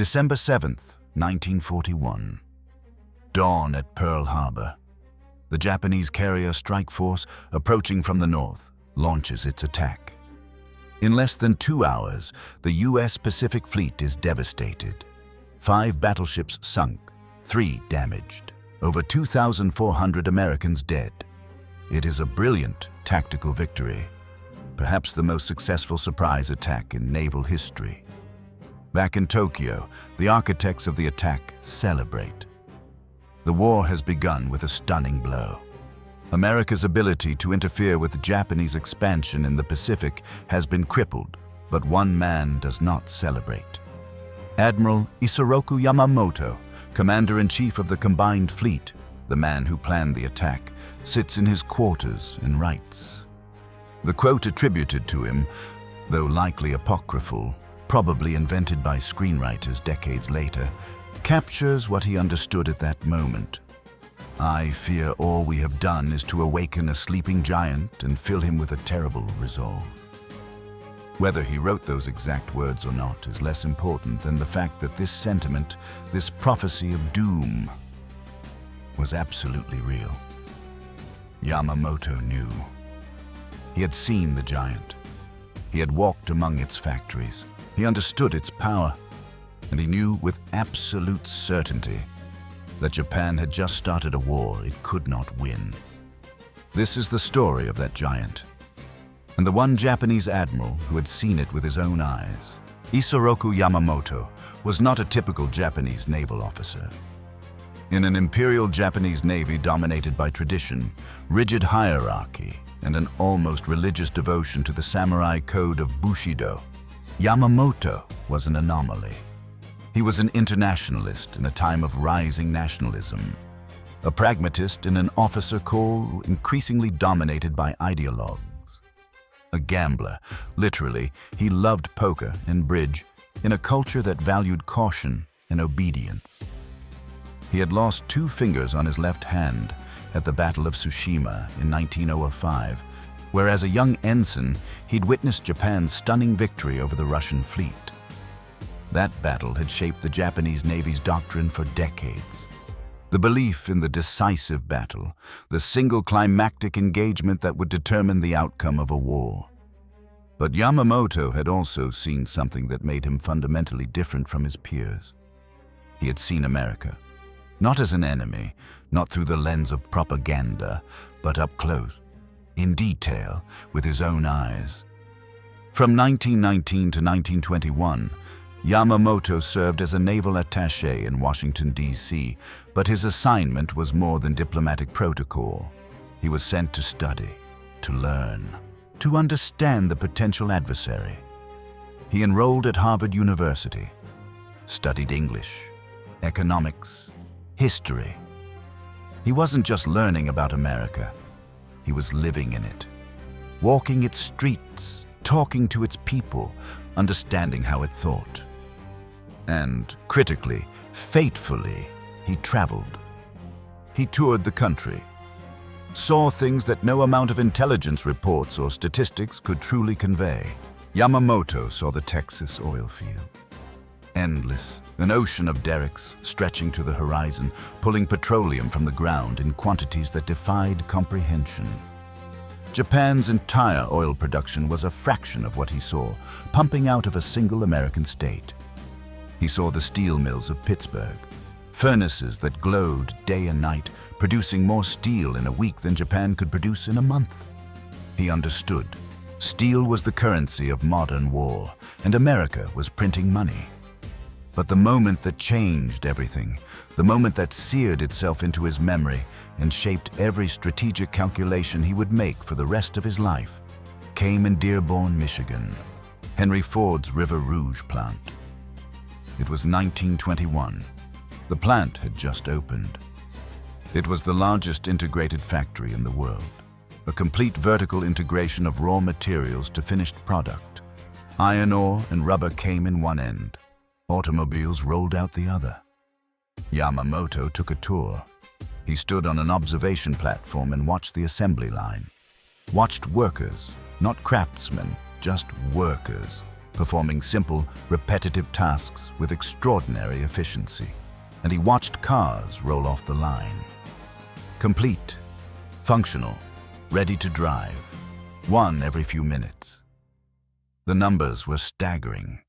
December 7th, 1941. Dawn at Pearl Harbor. The Japanese carrier strike force, approaching from the north, launches its attack. In less than 2 hours, the U.S. Pacific Fleet is devastated. 5 battleships sunk, 3 damaged, over 2,400 Americans dead. It is a brilliant tactical victory, perhaps the most successful surprise attack in naval history. Back in Tokyo, the architects of the attack celebrate. The war has begun with a stunning blow. America's ability to interfere with Japanese expansion in the Pacific has been crippled, but one man does not celebrate. Admiral Isoroku Yamamoto, Commander-in-Chief of the Combined Fleet, the man who planned the attack, sits in his quarters and writes. The quote attributed to him, though likely apocryphal, probably invented by screenwriters decades later, captures what he understood at that moment. I fear all we have done is to awaken a sleeping giant and fill him with a terrible resolve. Whether he wrote those exact words or not is less important than the fact that this sentiment, this prophecy of doom, was absolutely real. Yamamoto knew. He had seen the giant. He had walked among its factories. He understood its power, and he knew with absolute certainty that Japan had just started a war it could not win. This is the story of that giant, and the one Japanese admiral who had seen it with his own eyes. Isoroku Yamamoto was not a typical Japanese naval officer. In an imperial Japanese navy dominated by tradition, rigid hierarchy, and an almost religious devotion to the samurai code of Bushido, Yamamoto was an anomaly. He was an internationalist in a time of rising nationalism, a pragmatist in an officer corps increasingly dominated by ideologues. A gambler, literally, he loved poker and bridge in a culture that valued caution and obedience. He had lost 2 fingers on his left hand at the Battle of Tsushima in 1905, where as a young ensign, he'd witnessed Japan's stunning victory over the Russian fleet. That battle had shaped the Japanese Navy's doctrine for decades. The belief in the decisive battle, the single climactic engagement that would determine the outcome of a war. But Yamamoto had also seen something that made him fundamentally different from his peers. He had seen America, not as an enemy, not through the lens of propaganda, but up close, in detail, with his own eyes. From 1919 to 1921, Yamamoto served as a naval attaché in Washington, D.C., but his assignment was more than diplomatic protocol. He was sent to study, to learn, to understand the potential adversary. He enrolled at Harvard University, studied English, economics, history. He wasn't just learning about America. He was living in it, walking its streets, talking to its people, understanding how it thought. And critically, fatefully, he traveled. He toured the country, saw things that no amount of intelligence reports or statistics could truly convey. Yamamoto saw the Texas oil field. Endless, an ocean of derricks stretching to the horizon, pulling petroleum from the ground in quantities that defied comprehension. Japan's entire oil production was a fraction of what he saw, pumping out of a single American state. He saw the steel mills of Pittsburgh, furnaces that glowed day and night, producing more steel in a week than Japan could produce in a month. He understood. Steel was the currency of modern war, and America was printing money. But the moment that changed everything, the moment that seared itself into his memory and shaped every strategic calculation he would make for the rest of his life, came in Dearborn, Michigan, Henry Ford's River Rouge plant. It was 1921. The plant had just opened. It was the largest integrated factory in the world, a complete vertical integration of raw materials to finished product. Iron ore and rubber came in one end. Automobiles rolled out the other. Yamamoto took a tour. He stood on an observation platform and watched the assembly line. Watched workers, not craftsmen, just workers, performing simple, repetitive tasks with extraordinary efficiency. And he watched cars roll off the line. Complete, functional, ready to drive, one every few minutes. The numbers were staggering.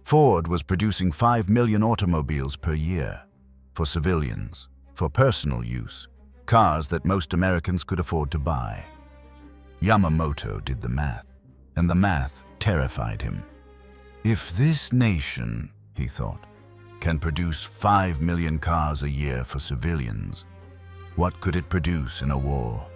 Ford was producing 5 million automobiles per year, for civilians, for personal use, cars that most Americans could afford to buy. Yamamoto did the math, and the math terrified him. If this nation, he thought, can produce 5 million cars a year for civilians, what could it produce in a war?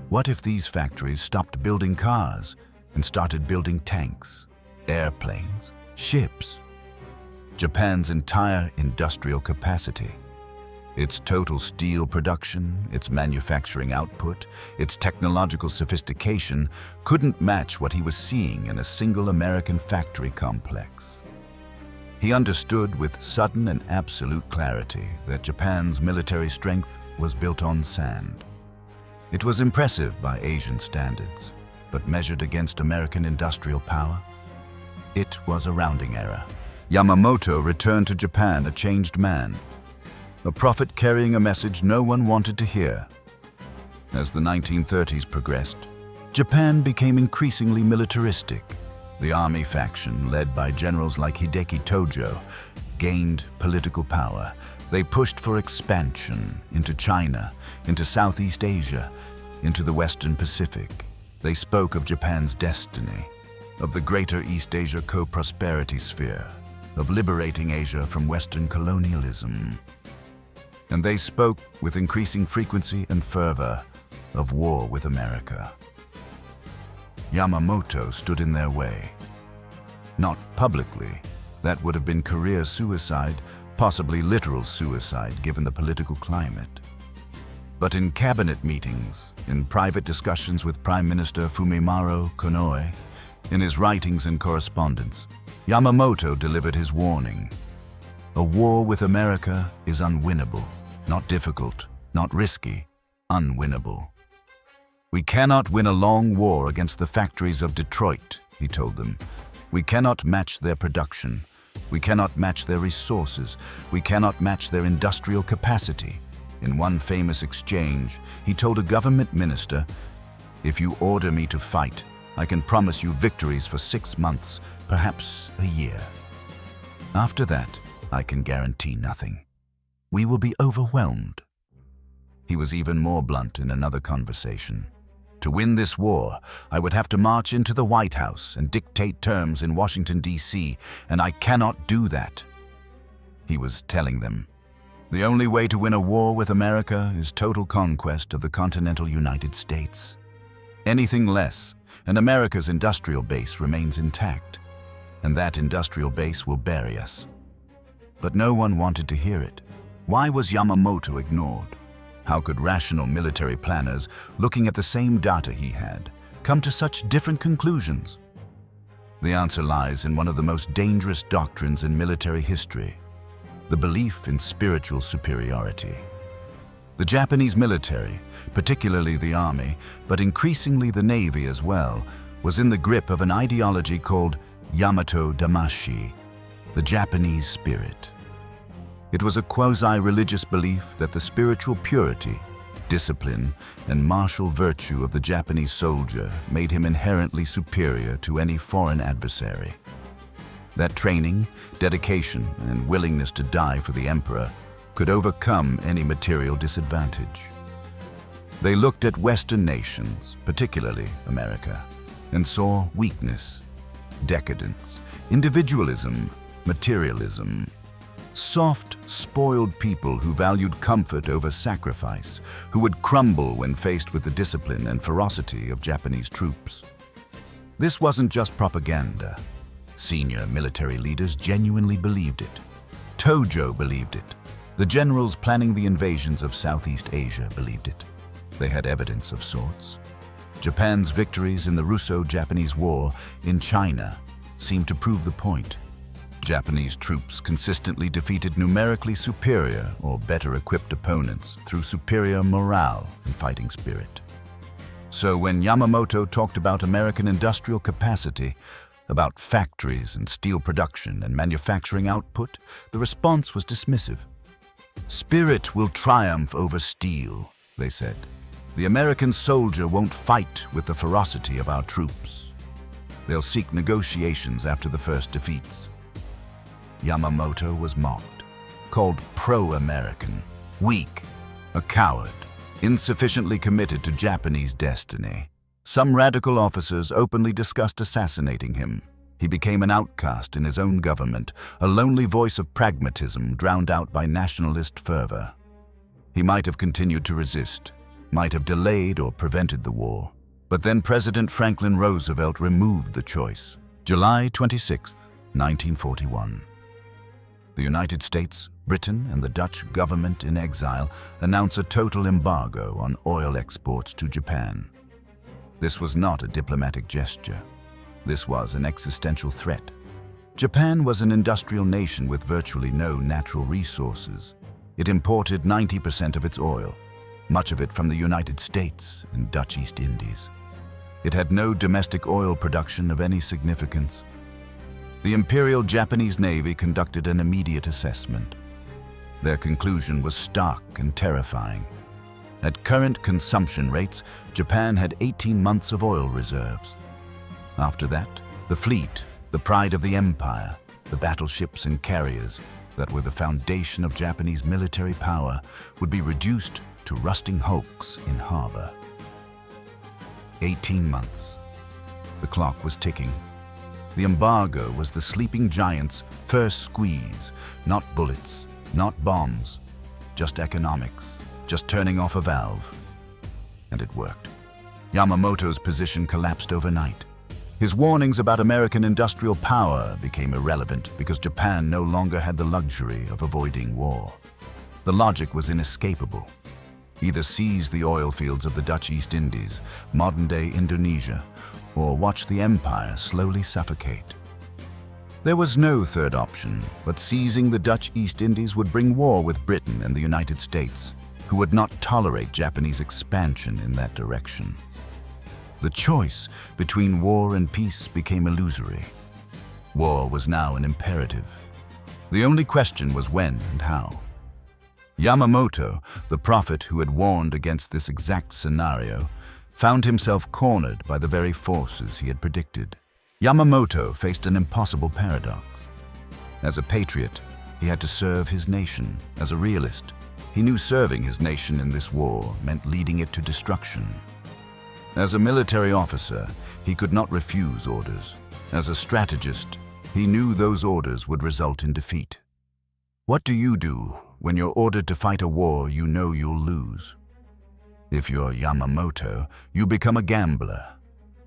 What if these factories stopped building cars and started building tanks, airplanes, ships? Japan's entire industrial capacity, its total steel production, its manufacturing output, its technological sophistication couldn't match what he was seeing in a single American factory complex. He understood with sudden and absolute clarity that Japan's military strength was built on sand. It was impressive by Asian standards, but measured against American industrial power, it was a rounding error. Yamamoto returned to Japan a changed man, a prophet carrying a message no one wanted to hear. As the 1930s progressed, Japan became increasingly militaristic. The army faction, led by generals like Hideki Tojo, gained political power. They pushed for expansion into China, into Southeast Asia, into the Western Pacific. They spoke of Japan's destiny, of the greater East Asia co-prosperity sphere, of liberating Asia from Western colonialism. And they spoke with increasing frequency and fervor of war with America. Yamamoto stood in their way. Not publicly, that would have been career suicide, possibly literal suicide given the political climate. But in cabinet meetings, in private discussions with Prime Minister Fumimaro Konoe, in his writings and correspondence, Yamamoto delivered his warning. A war with America is unwinnable. Not difficult, not risky, unwinnable. We cannot win a long war against the factories of Detroit, he told them. We cannot match their production. We cannot match their resources. We cannot match their industrial capacity. In one famous exchange, he told a government minister, "If you order me to fight, I can promise you victories for 6 months, perhaps a year. After that, I can guarantee nothing. We will be overwhelmed." He was even more blunt in another conversation. "To win this war, I would have to march into the White House and dictate terms in Washington, D.C., and I cannot do that." He was telling them, the only way to win a war with America is total conquest of the continental United States. Anything less, and America's industrial base remains intact, and that industrial base will bury us. But no one wanted to hear it. Why was Yamamoto ignored? How could rational military planners, looking at the same data he had, come to such different conclusions? The answer lies in one of the most dangerous doctrines in military history, the belief in spiritual superiority. The Japanese military, particularly the army, but increasingly the navy as well, was in the grip of an ideology called Yamato-damashii, the Japanese spirit. It was a quasi-religious belief that the spiritual purity, discipline, and martial virtue of the Japanese soldier made him inherently superior to any foreign adversary. That training, dedication, and willingness to die for the emperor could overcome any material disadvantage. They looked at Western nations, particularly America, and saw weakness, decadence, individualism, materialism. Soft, spoiled people who valued comfort over sacrifice, who would crumble when faced with the discipline and ferocity of Japanese troops. This wasn't just propaganda. Senior military leaders genuinely believed it. Tojo believed it. The generals planning the invasions of Southeast Asia believed it. They had evidence of sorts. Japan's victories in the Russo-Japanese War in China seemed to prove the point. Japanese troops consistently defeated numerically superior or better equipped opponents through superior morale and fighting spirit. So when Yamamoto talked about American industrial capacity, about factories and steel production and manufacturing output, the response was dismissive. "Spirit will triumph over steel," they said. "The American soldier won't fight with the ferocity of our troops. They'll seek negotiations after the first defeats." Yamamoto was mocked, called pro-American, weak, a coward, insufficiently committed to Japanese destiny. Some radical officers openly discussed assassinating him. He became an outcast in his own government, a lonely voice of pragmatism drowned out by nationalist fervor. He might have continued to resist, might have delayed or prevented the war. But then President Franklin Roosevelt removed the choice. July 26, 1941. The United States, Britain, and the Dutch government in exile announce a total embargo on oil exports to Japan. This was not a diplomatic gesture. This was an existential threat. Japan was an industrial nation with virtually no natural resources. It imported 90% of its oil, much of it from the United States and Dutch East Indies. It had no domestic oil production of any significance. The Imperial Japanese Navy conducted an immediate assessment. Their conclusion was stark and terrifying. At current consumption rates, Japan had 18 months of oil reserves. After that, the fleet, the pride of the empire, the battleships and carriers that were the foundation of Japanese military power, would be reduced to rusting hulks in harbor. 18 months. The clock was ticking. The embargo was the sleeping giant's first squeeze, not bullets, not bombs, just economics, just turning off a valve. And it worked. Yamamoto's position collapsed overnight. His warnings about American industrial power became irrelevant because Japan no longer had the luxury of avoiding war. The logic was inescapable. Either seize the oil fields of the Dutch East Indies, modern-day Indonesia, or watch the empire slowly suffocate. There was no third option, but seizing the Dutch East Indies would bring war with Britain and the United States, who would not tolerate Japanese expansion in that direction. The choice between war and peace became illusory. War was now an imperative. The only question was when and how. Yamamoto, the prophet who had warned against this exact scenario, found himself cornered by the very forces he had predicted. Yamamoto faced an impossible paradox. As a patriot, he had to serve his nation. As a realist, he knew serving his nation in this war meant leading it to destruction. As a military officer, he could not refuse orders. As a strategist, he knew those orders would result in defeat. What do you do when you're ordered to fight a war you know you'll lose? If you're Yamamoto, you become a gambler.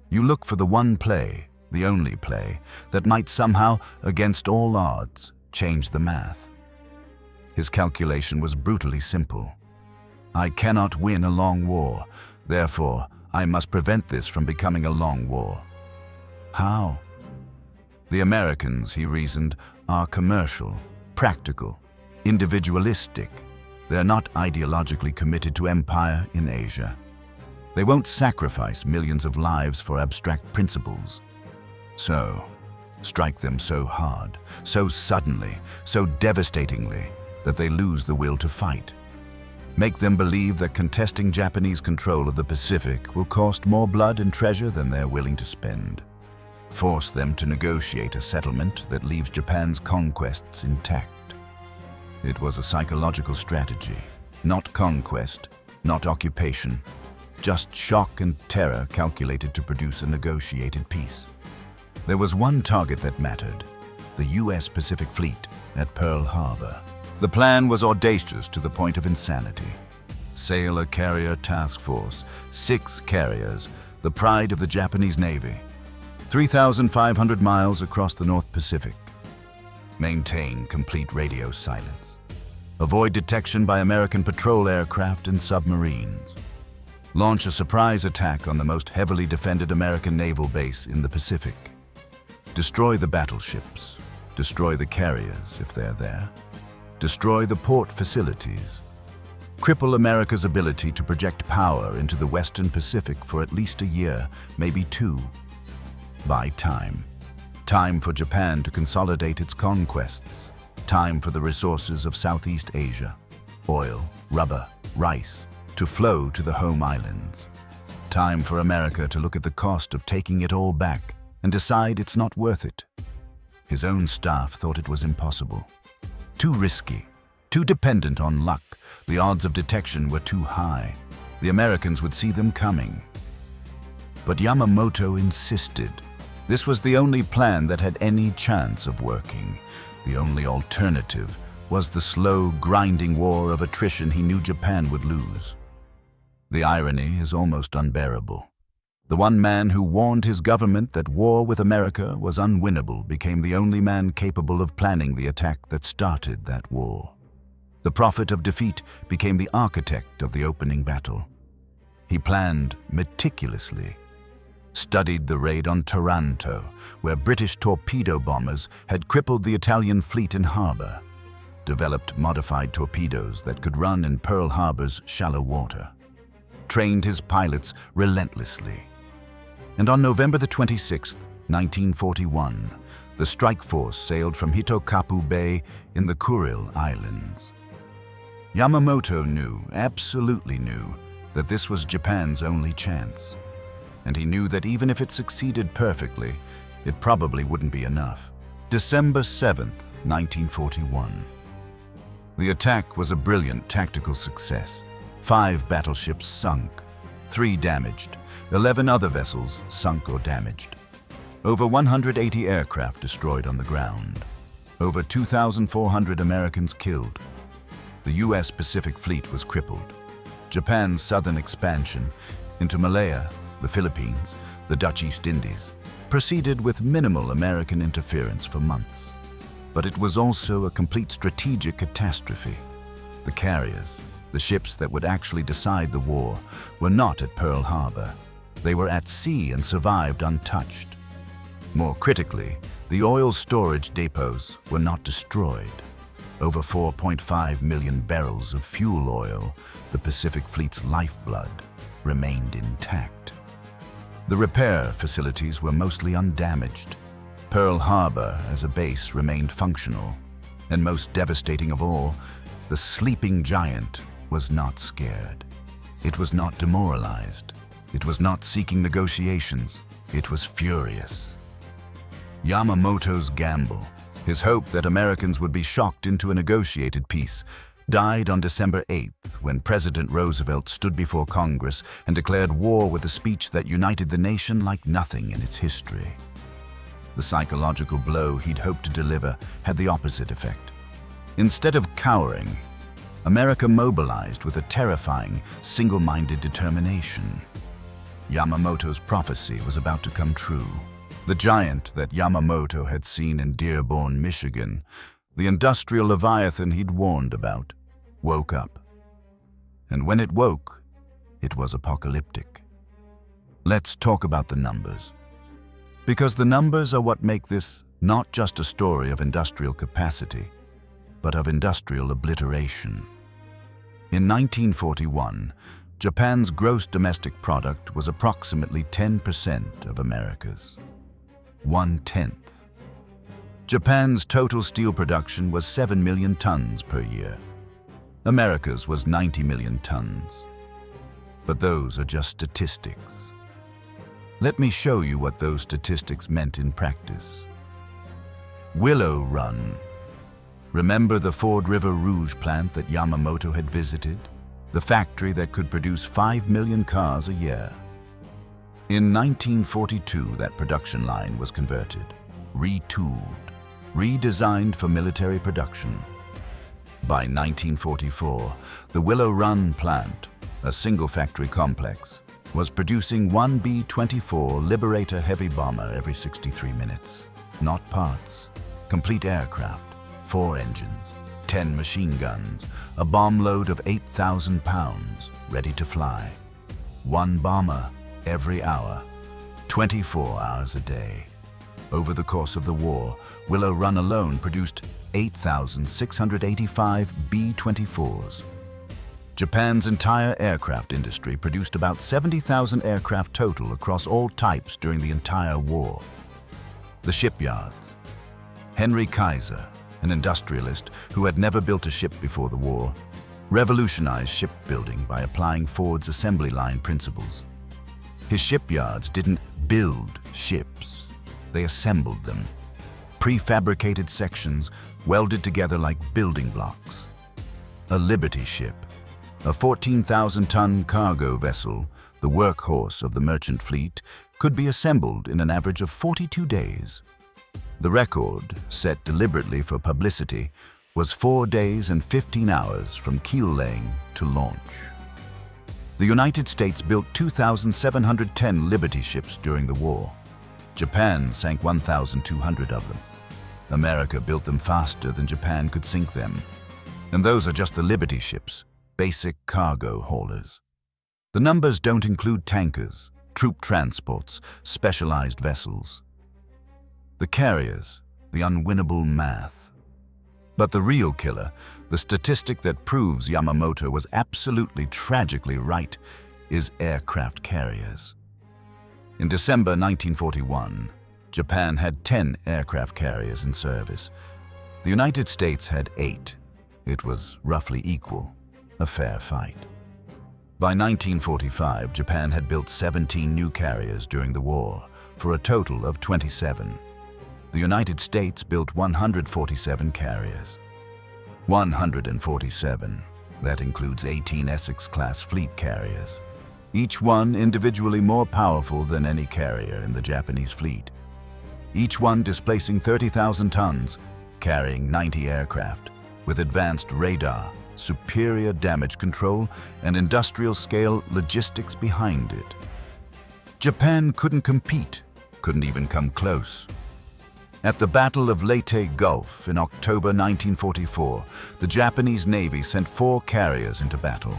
You look for the one play, the only play, that might somehow, against all odds, change the math. His calculation was brutally simple. I cannot win a long war, therefore I must prevent this from becoming a long war. How? The Americans, he reasoned, are commercial, practical, individualistic. They're not ideologically committed to empire in Asia. They won't sacrifice millions of lives for abstract principles. So, strike them so hard, so suddenly, so devastatingly, that they lose the will to fight. Make them believe that contesting Japanese control of the Pacific will cost more blood and treasure than they're willing to spend. Force them to negotiate a settlement that leaves Japan's conquests intact. It was a psychological strategy, not conquest, not occupation, just shock and terror calculated to produce a negotiated peace. There was one target that mattered, the U.S. Pacific Fleet at Pearl Harbor. The plan was audacious to the point of insanity. Sailor Carrier Task Force, 6 carriers, the pride of the Japanese Navy, 3,500 miles across the North Pacific. Maintain complete radio silence. Avoid detection by American patrol aircraft and submarines. Launch a surprise attack on the most heavily defended American naval base in the Pacific. Destroy the battleships. Destroy the carriers, if they're there. Destroy the port facilities. Cripple America's ability to project power into the Western Pacific for at least a year, maybe 2. Buy time. Time for Japan to consolidate its conquests. Time for the resources of Southeast Asia, oil, rubber, rice, to flow to the home islands. Time for America to look at the cost of taking it all back and decide it's not worth it. His own staff thought it was impossible. Too risky, too dependent on luck. The odds of detection were too high. The Americans would see them coming. But Yamamoto insisted. This was the only plan that had any chance of working. The only alternative was the slow, grinding war of attrition he knew Japan would lose. The irony is almost unbearable. The one man who warned his government that war with America was unwinnable became the only man capable of planning the attack that started that war. The prophet of defeat became the architect of the opening battle. He planned meticulously, studied the raid on Taranto, where British torpedo bombers had crippled the Italian fleet in harbor, developed modified torpedoes that could run in Pearl Harbor's shallow water, trained his pilots relentlessly. And on November the 26th, 1941, the strike force sailed from Hitokapu Bay in the Kuril Islands. Yamamoto knew, absolutely knew, that this was Japan's only chance. And he knew that even if it succeeded perfectly, it probably wouldn't be enough. December 7th, 1941. The attack was a brilliant tactical success. 5 battleships sunk, 3 damaged, 11 other vessels sunk or damaged. Over 180 aircraft destroyed on the ground. Over 2,400 Americans killed. The U.S. Pacific Fleet was crippled. Japan's southern expansion into Malaya, the Philippines, the Dutch East Indies, proceeded with minimal American interference for months. But it was also a complete strategic catastrophe. The carriers, the ships that would actually decide the war, were not at Pearl Harbor. They were at sea and survived untouched. More critically, the oil storage depots were not destroyed. Over 4.5 million barrels of fuel oil, the Pacific Fleet's lifeblood, remained intact. The repair facilities were mostly undamaged. Pearl Harbor as a base remained functional. And most devastating of all, the sleeping giant was not scared. It was not demoralized. It was not seeking negotiations. It was furious. Yamamoto's gamble, his hope that Americans would be shocked into a negotiated peace, died on December 8th when President Roosevelt stood before Congress and declared war with a speech that united the nation like nothing in its history. The psychological blow he'd hoped to deliver had the opposite effect. Instead of cowering, America mobilized with a terrifying, single-minded determination. Yamamoto's prophecy was about to come true. The giant that Yamamoto had seen in Dearborn, Michigan, the industrial leviathan he'd warned about, woke up. And when it woke, it was apocalyptic. Let's talk about the numbers. Because the numbers are what make this not just a story of industrial capacity, but of industrial obliteration. In 1941, Japan's gross domestic product was approximately 10% of America's. 1/10. Japan's total steel production was 7 million tons per year. America's was 90 million tons. But those are just statistics. Let me show you what those statistics meant in practice. Willow Run. Remember the Ford River Rouge plant that Yamamoto had visited? The factory that could produce 5 million cars a year. In 1942, that production line was converted, retooled, redesigned for military production. By 1944, the Willow Run plant, a single factory complex, was producing one B-24 Liberator heavy bomber every 63 minutes. Not parts, complete aircraft, 4 engines, 10 machine guns, a bomb load of 8,000 pounds, ready to fly. 1 bomber every hour, 24 hours a day. Over the course of the war, Willow Run alone produced 8,685 B-24s. Japan's entire aircraft industry produced about 70,000 aircraft total across all types during the entire war. The shipyards. Henry Kaiser, an industrialist who had never built a ship before the war, revolutionized shipbuilding by applying Ford's assembly line principles. His shipyards didn't build ships, they assembled them. Prefabricated sections welded together like building blocks. A Liberty ship, a 14,000-ton cargo vessel, the workhorse of the merchant fleet, could be assembled in an average of 42 days. The record, set deliberately for publicity, was 4 days and 15 hours from keel laying to launch. The United States built 2,710 Liberty ships during the war. Japan sank 1,200 of them. America built them faster than Japan could sink them. And those are just the Liberty ships, basic cargo haulers. The numbers don't include tankers, troop transports, specialized vessels. The carriers, the unwinnable math. But the real killer, the statistic that proves Yamamoto was absolutely tragically right, is aircraft carriers. In December 1941, Japan had 10 aircraft carriers in service. The United States had 8. It was roughly equal, a fair fight. By 1945, Japan had built 17 new carriers during the war, for a total of 27. The United States built 147 carriers. 147. That includes 18 Essex-class fleet carriers, each one individually more powerful than any carrier in the Japanese fleet. Each one displacing 30,000 tons, carrying 90 aircraft, with advanced radar, superior damage control, and industrial-scale logistics behind it. Japan couldn't compete, couldn't even come close. At the Battle of Leyte Gulf in October 1944, the Japanese Navy sent 4 carriers into battle.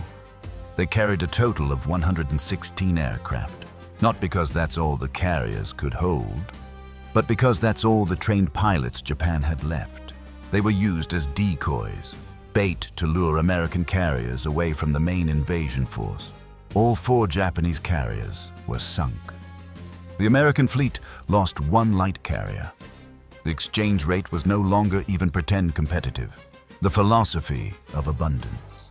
They carried a total of 116 aircraft, not because that's all the carriers could hold, but because that's all the trained pilots Japan had left. They were used as decoys, bait to lure American carriers away from the main invasion force. All 4 Japanese carriers were sunk. The American fleet lost 1 light carrier. The exchange rate was no longer even pretend competitive. The philosophy of abundance.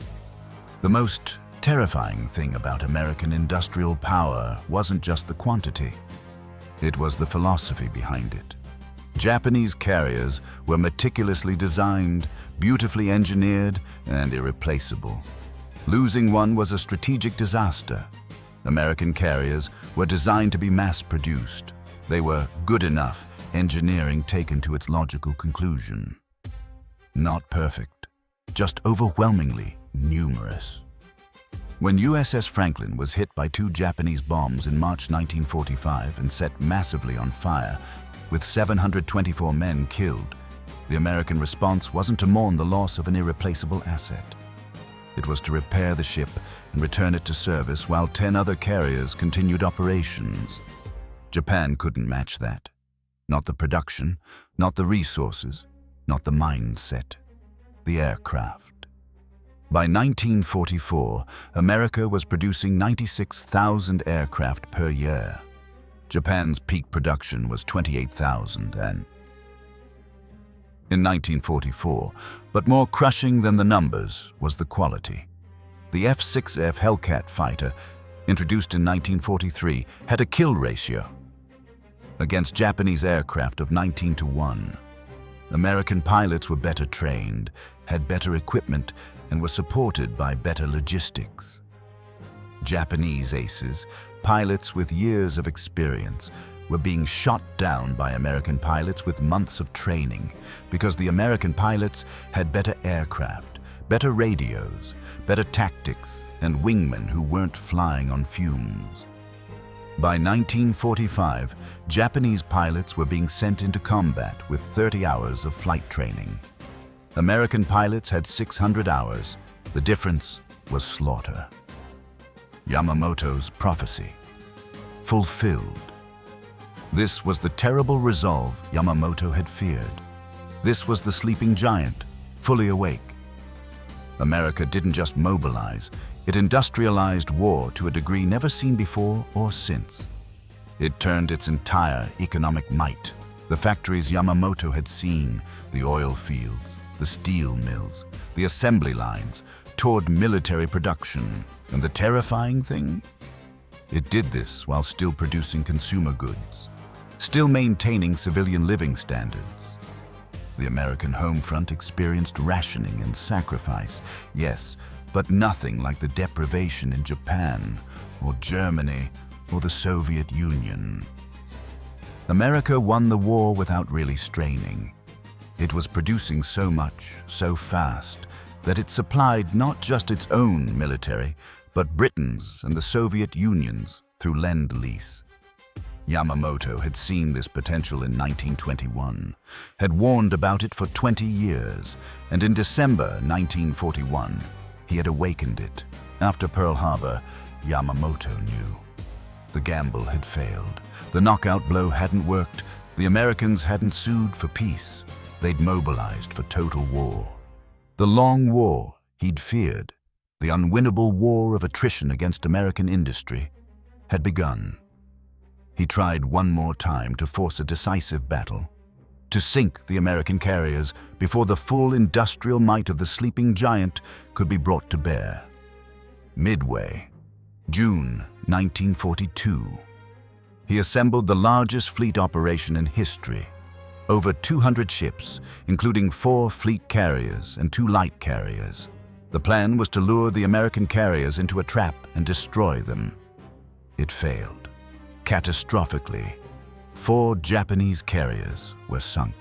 The most terrifying thing about American industrial power wasn't just the quantity. It was the philosophy behind it. Japanese carriers were meticulously designed, beautifully engineered, and irreplaceable. Losing one was a strategic disaster. American carriers were designed to be mass-produced. They were good enough, engineering taken to its logical conclusion. Not perfect, just overwhelmingly numerous. When USS Franklin was hit by 2 Japanese bombs in March 1945 and set massively on fire, with 724 men killed, the American response wasn't to mourn the loss of an irreplaceable asset. It was to repair the ship and return it to service while 10 other carriers continued operations. Japan couldn't match that. Not the production, not the resources, not the mindset, the aircraft. By 1944, America was producing 96,000 aircraft per year. Japan's peak production was 28,000 in 1944, but more crushing than the numbers was the quality. The F-6F Hellcat fighter, introduced in 1943, had a kill ratio against Japanese aircraft of 19-1. American pilots were better trained, had better equipment, and were supported by better logistics. Japanese aces, pilots with years of experience, were being shot down by American pilots with months of training because the American pilots had better aircraft, better radios, better tactics, and wingmen who weren't flying on fumes. By 1945, Japanese pilots were being sent into combat with 30 hours of flight training. American pilots had 600 hours. The difference was slaughter. Yamamoto's prophecy. Fulfilled. This was the terrible resolve Yamamoto had feared. This was the sleeping giant, fully awake. America didn't just mobilize, it industrialized war to a degree never seen before or since. It turned its entire economic might The factories Yamamoto had seen, the oil fields, the steel mills, the assembly lines, toward military production. And the terrifying thing? It did this while still producing consumer goods, still maintaining civilian living standards. The American home front experienced rationing and sacrifice, yes, but nothing like the deprivation in Japan or Germany or the Soviet Union. America won the war without really straining. It was producing so much, so fast, that it supplied not just its own military, but Britain's and the Soviet Union's through Lend-Lease. Yamamoto had seen this potential in 1921, had warned about it for 20 years, and in December 1941, he had awakened it. After Pearl Harbor, Yamamoto knew. The gamble had failed. The knockout blow hadn't worked. The Americans hadn't sued for peace. They'd mobilized for total war. The long war he'd feared, the unwinnable war of attrition against American industry, had begun. He tried one more time to force a decisive battle, to sink the American carriers before the full industrial might of the sleeping giant could be brought to bear. Midway, June 1942. He assembled the largest fleet operation in history. Over 200 ships, including 4 fleet carriers and 2 light carriers. The plan was to lure the American carriers into a trap and destroy them. It failed. Catastrophically, 4 Japanese carriers were sunk.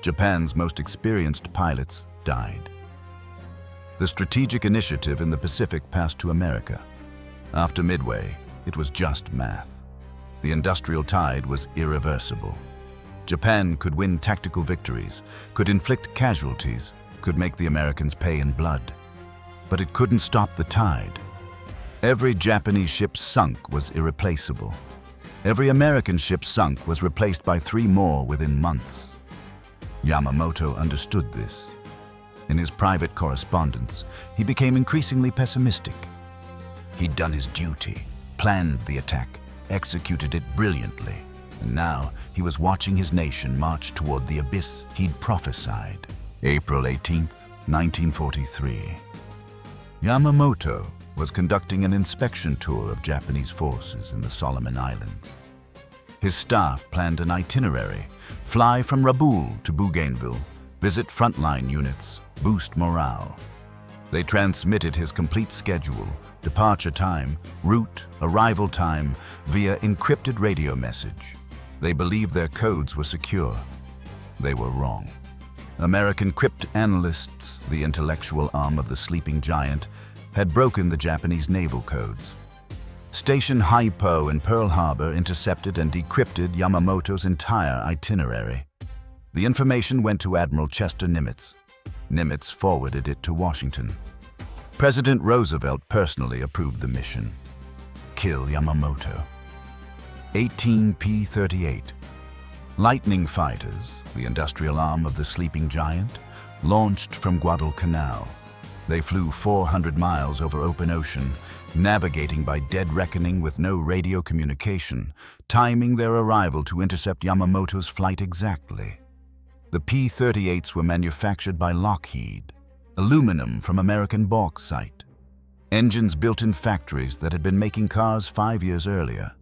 Japan's most experienced pilots died. The strategic initiative in the Pacific passed to America. After Midway, it was just math. The industrial tide was irreversible. Japan could win tactical victories, could inflict casualties, could make the Americans pay in blood. But it couldn't stop the tide. Every Japanese ship sunk was irreplaceable. Every American ship sunk was replaced by 3 more within months. Yamamoto understood this. In his private correspondence, he became increasingly pessimistic. He'd done his duty, planned the attack, executed it brilliantly, and now he was watching his nation march toward the abyss he'd prophesied. April 18th, 1943. Yamamoto was conducting an inspection tour of Japanese forces in the Solomon Islands. His staff planned an itinerary: fly from Rabaul to Bougainville, visit frontline units, boost morale. They transmitted his complete schedule, departure time, route, arrival time, via encrypted radio message. They believed their codes were secure. They were wrong. American cryptanalysts, the intellectual arm of the sleeping giant, had broken the Japanese naval codes. Station Haipo in Pearl Harbor intercepted and decrypted Yamamoto's entire itinerary. The information went to Admiral Chester Nimitz. Nimitz forwarded it to Washington. President Roosevelt personally approved the mission. Kill Yamamoto. 18 P-38. Lightning fighters, the industrial arm of the sleeping giant, launched from Guadalcanal. They flew 400 miles over open ocean, navigating by dead reckoning with no radio communication, timing their arrival to intercept Yamamoto's flight exactly. The P-38s were manufactured by Lockheed, aluminum from American bauxite. Engines built in factories that had been making cars 5 years earlier.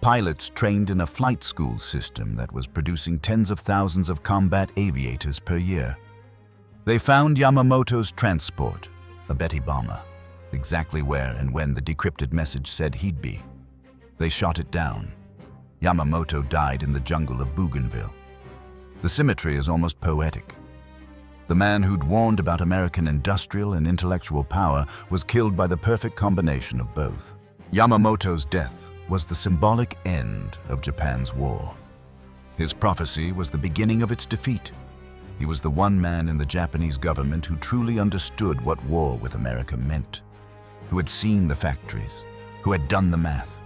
Pilots trained in a flight school system that was producing tens of thousands of combat aviators per year. They found Yamamoto's transport, a Betty bomber, exactly where and when the decrypted message said he'd be. They shot it down. Yamamoto died in the jungle of Bougainville. The symmetry is almost poetic. The man who'd warned about American industrial and intellectual power was killed by the perfect combination of both. Yamamoto's death was the symbolic end of Japan's war. His prophecy was the beginning of its defeat. He was the one man in the Japanese government who truly understood what war with America meant, who had seen the factories, who had done the math,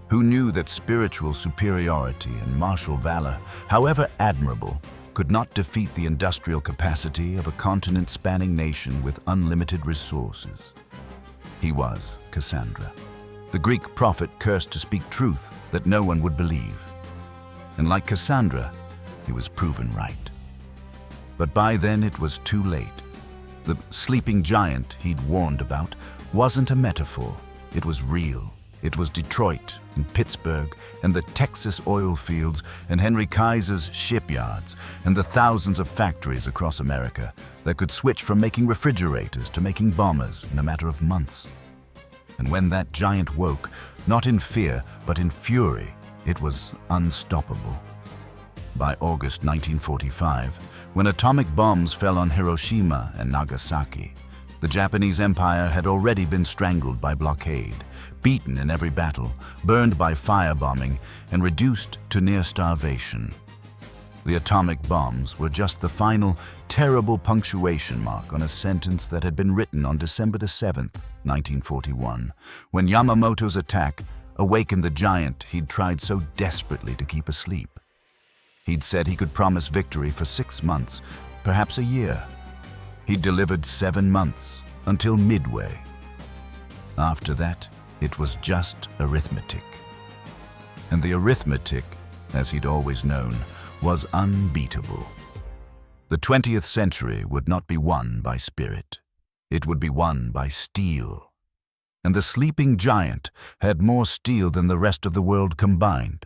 who knew that spiritual superiority and martial valor, however admirable, could not defeat the industrial capacity of a continent-spanning nation with unlimited resources. He was Cassandra, the Greek prophet cursed to speak truth that no one would believe. And like Cassandra, he was proven right. But by then it was too late. The sleeping giant he'd warned about wasn't a metaphor. It was real. It was Detroit and Pittsburgh and the Texas oil fields and Henry Kaiser's shipyards and the thousands of factories across America that could switch from making refrigerators to making bombers in a matter of months. And when that giant woke, not in fear but in fury, it was unstoppable. By August 1945, when atomic bombs fell on Hiroshima and Nagasaki, the Japanese Empire had already been strangled by blockade, beaten in every battle, burned by firebombing, and reduced to near starvation. The atomic bombs were just the final, terrible punctuation mark on a sentence that had been written on December 7th, 1941, when Yamamoto's attack awakened the giant he'd tried so desperately to keep asleep. He'd said he could promise victory for 6 months, perhaps a year. He'd delivered 7 months, until Midway. After that, it was just arithmetic. And the arithmetic, as he'd always known, was unbeatable. The 20th century would not be won by spirit. It would be won by steel. And the sleeping giant had more steel than the rest of the world combined.